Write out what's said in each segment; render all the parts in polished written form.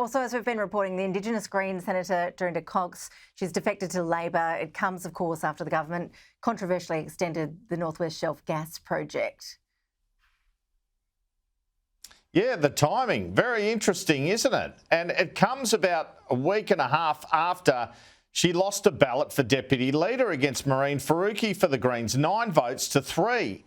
Also, as we've been reporting, the Indigenous Greens Senator Dorinda Cox, she's defected to Labor. It comes, of course, after the government controversially extended the North West Shelf gas project. Yeah, the timing, very interesting, isn't it? And it comes about a week and a half after she lost a ballot for Deputy Leader against Maureen Faruqi for the Greens, 9 votes to 3.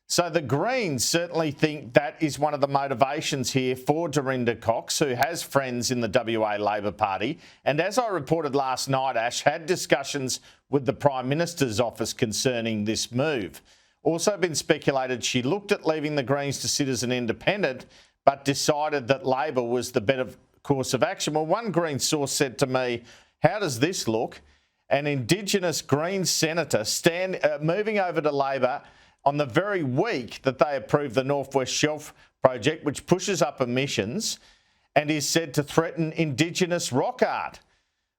So the Greens certainly think that is one of the motivations here for Dorinda Cox, who has friends in the WA Labor Party. And as I reported last night, Ash, had discussions with the Prime Minister's office concerning this move. Also been speculated she looked at leaving the Greens to sit as an independent, but decided that Labor was the better course of action. Well, one Greens source said to me, how does this look? An Indigenous Greens senator moving over to Labor on the very week that they approved the North West Shelf project, which pushes up emissions and is said to threaten Indigenous rock art.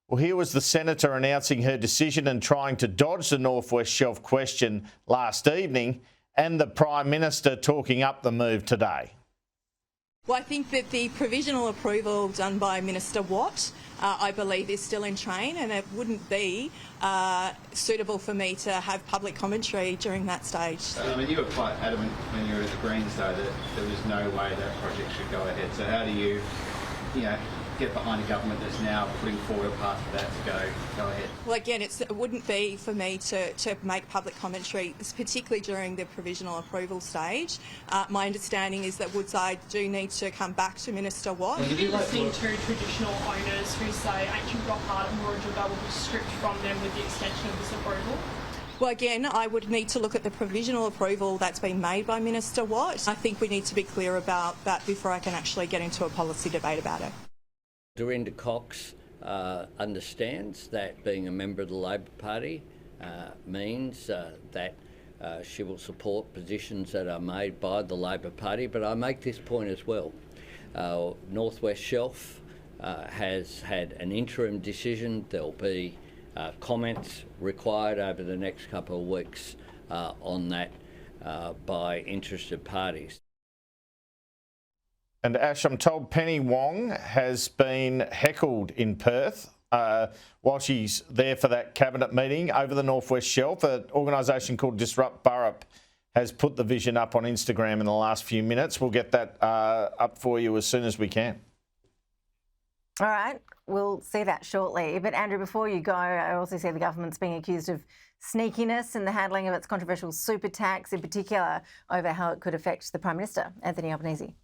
Well, here was the senator announcing her decision and trying to dodge the North West Shelf question last evening, and the Prime Minister talking up the move today. Well, I think that the provisional approval done by Minister Watt, I believe, is still in train, and it wouldn't be suitable for me to have public commentary during that stage. I mean, you were quite adamant when you were at the Greens, though, that there was no way that project should go ahead. So how do you get behind a government that's now putting forward a path for that to go ahead? Well, again, it wouldn't be for me to make public commentary, particularly during the provisional approval stage. My understanding is that Woodside do need to come back to Minister Watt. Have you listened to traditional owners who say ancient rock art and Moorooka will be stripped from them with the extension of this approval? Well, again, I would need to look at the provisional approval that's been made by Minister Watt. I think we need to be clear about that before I can actually get into a policy debate about it. Dorinda Cox understands that being a member of the Labor Party means that she will support positions that are made by the Labor Party, but I make this point as well. North West Shelf has had an interim decision. There'll be comments required over the next couple of weeks on that by interested parties. And Ash, I'm told Penny Wong has been heckled in Perth while she's there for that cabinet meeting over the North West Shelf. An organisation called Disrupt Burrup has put the vision up on Instagram in the last few minutes. We'll get that up for you as soon as we can. All right, we'll see that shortly. But Andrew, before you go, I also see the government's being accused of sneakiness in the handling of its controversial super tax, in particular over how it could affect the Prime Minister, Anthony Albanese.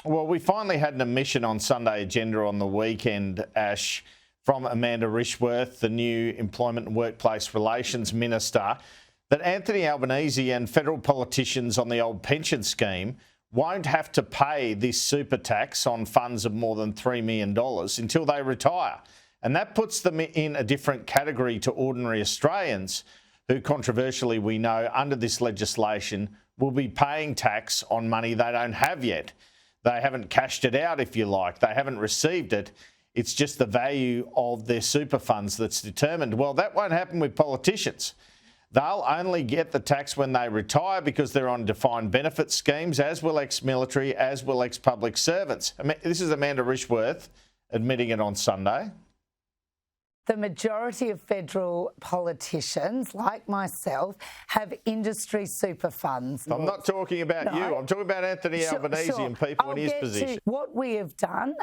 Well, we finally had an admission on Sunday Agenda on the weekend, Ash, from Amanda Rishworth, the new Employment and Workplace Relations Minister, that Anthony Albanese and federal politicians on the old pension scheme won't have to pay this super tax on funds of more than $3 million until they retire. And that puts them in a different category to ordinary Australians who, controversially, we know, under this legislation, will be paying tax on money they don't have yet. They haven't cashed it out, if you like. They haven't received it. It's just the value of their super funds that's determined. Well, that won't happen with politicians. They'll only get the tax when they retire because they're on defined benefit schemes, as will ex-military, as will ex-public servants. This is Amanda Rishworth admitting it on Sunday. The majority of federal politicians, like myself, have industry super funds. I'm not talking about you. I'm talking about Anthony Albanese and people in his position. What we have done,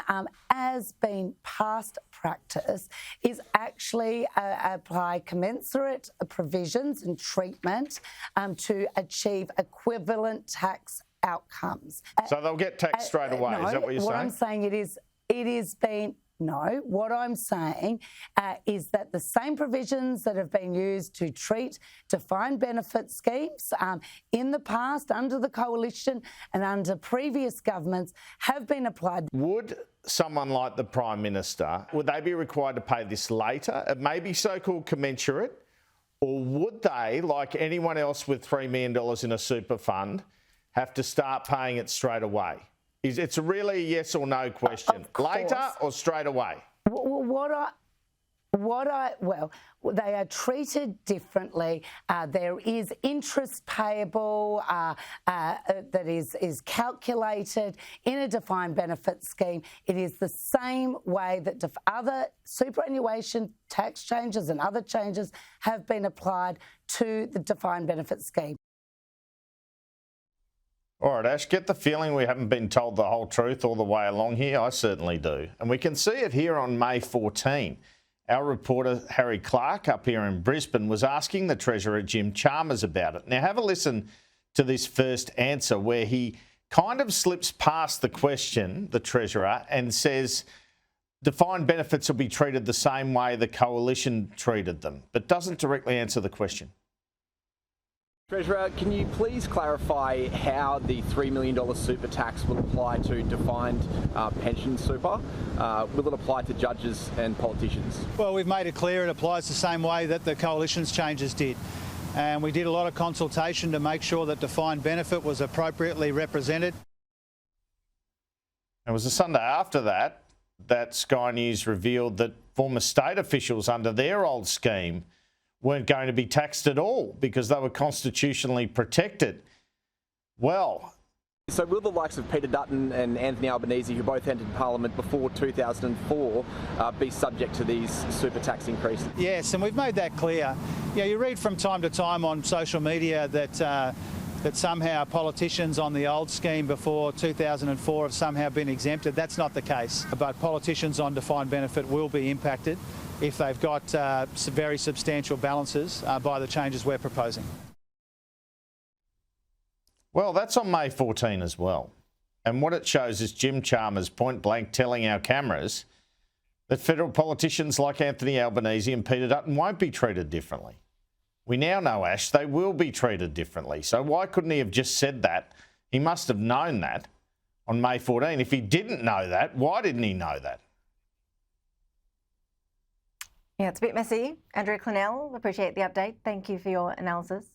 as been past practice, is actually apply commensurate provisions and treatment to achieve equivalent tax outcomes. So they'll get taxed straight away. No, is that what you're saying? What I'm saying it is been. No, what I'm saying is that the same provisions that have been used to treat defined benefit schemes in the past under the coalition and under previous governments have been applied. Would someone like the Prime Minister, would they be required to pay this later? It may be so-called commensurate, or would they, like anyone else with $3 million in a super fund, have to start paying it straight away? It's really a yes or no question. Later or straight away? Well, they are treated differently. There is interest payable that is calculated in a defined benefit scheme. It is the same way that other superannuation tax changes and other changes have been applied to the defined benefit scheme. All right, Ash, get the feeling we haven't been told the whole truth all the way along here? I certainly do. And we can see it here on May 14. Our reporter, Harry Clark, up here in Brisbane, was asking the Treasurer, Jim Chalmers, about it. Now, have a listen to this first answer where he kind of slips past the question, the Treasurer, and says defined benefits will be treated the same way the Coalition treated them, but doesn't directly answer the question. Treasurer, can you please clarify how the $3 million super tax will apply to defined pension super? Will it apply to judges and politicians? Well, we've made it clear it applies the same way that the Coalition's changes did. And we did a lot of consultation to make sure that defined benefit was appropriately represented. It was the Sunday after that Sky News revealed that former state officials under their old scheme weren't going to be taxed at all because they were constitutionally protected. Well, so will the likes of Peter Dutton and Anthony Albanese, who both entered Parliament before 2004, be subject to these super tax increases? Yes, and we've made that clear. Yeah, you read from time to time on social media that somehow politicians on the old scheme before 2004 have somehow been exempted. That's not the case. But politicians on defined benefit will be impacted if they've got very substantial balances by the changes we're proposing. Well, that's on May 14 as well. And what it shows is Jim Chalmers point blank telling our cameras that federal politicians like Anthony Albanese and Peter Dutton won't be treated differently. We now know, Ash, they will be treated differently. So why couldn't he have just said that? He must have known that on May 14. If he didn't know that, why didn't he know that? Yeah, it's a bit messy. Andrew Clennell, appreciate the update. Thank you for your analysis.